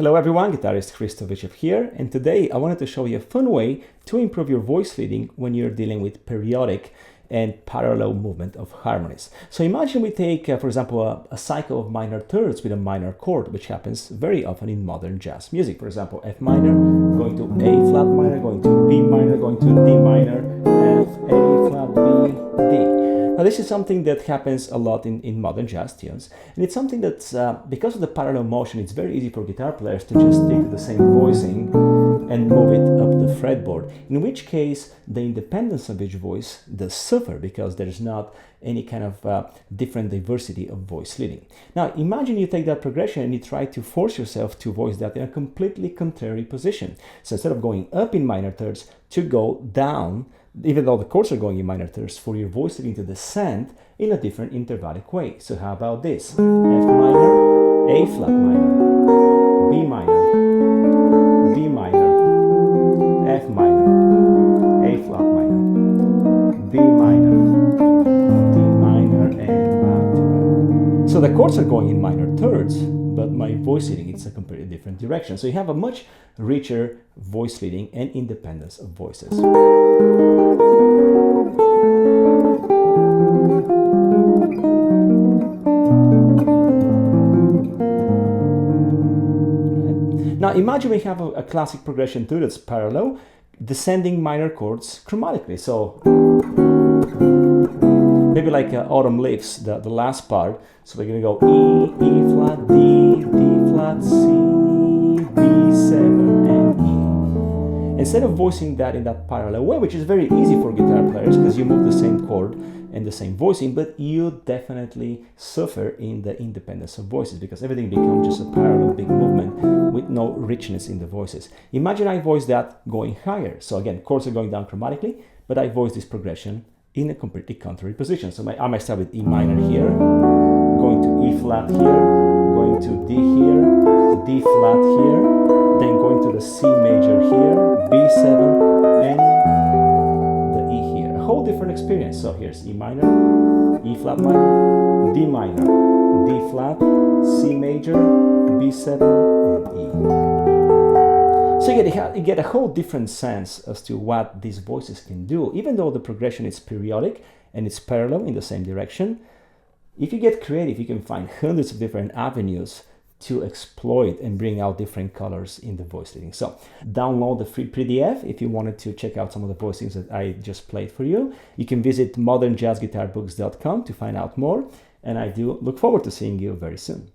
Hello everyone, guitarist Christovichev here, and today I wanted to show you a fun way to improve your voice leading when you're dealing with periodic and parallel movement of harmonies. So imagine we take, for example, a cycle of minor thirds with a minor chord, which happens very often in modern jazz music. For example, F minor, going to A flat minor, going to B minor, going to D minor, F, A flat, B, D. Now this is something that happens a lot in modern jazz tunes, and it's something that's, because of the parallel motion, it's very easy for guitar players to just stick to the same voicing and move it up the fretboard, in which case the independence of each voice does suffer because there's not any kind of different diversity of voice leading. Now imagine you take that progression and you try to force yourself to voice that in a completely contrary position. So instead of going up in minor thirds, to go down, even though the chords are going in minor thirds, for your voice leading to descend in a different intervallic way. So how about this? F minor, A flat minor, B minor, D minor, F minor, A flat minor, B minor, D minor, and back to back. So the chords are going in minor thirds, but my voice leading it's a completely different direction. So you have a much richer voice leading and independence of voices. Now imagine we have a classic progression too that's parallel, descending minor chords chromatically. So maybe like Autumn Leaves, the last part. So we're gonna go E, E flat, D, D flat, C, B7, and E. Instead of voicing that in that parallel way, which is very easy for guitar players because you move the same chord and the same voicing, but you definitely suffer in the independence of voices because everything becomes just a parallel big movement with no richness in the voices. Imagine I voice that going higher. So again, chords are going down chromatically, but I voice this progression in a completely contrary position. So I might start with E minor here, going to E flat here, going to D here, D flat here, then going to the C major here, B7, and the E here. A whole different experience. So here's E minor, E flat minor, D minor, D flat, C major, B7, and E. So you get a whole different sense as to what these voices can do. Even though the progression is periodic and it's parallel in the same direction, if you get creative, you can find hundreds of different avenues to exploit and bring out different colors in the voice leading. So download the free PDF if you wanted to check out some of the voicings that I just played for you. You can visit modernjazzguitarbooks.com to find out more, and I do look forward to seeing you very soon.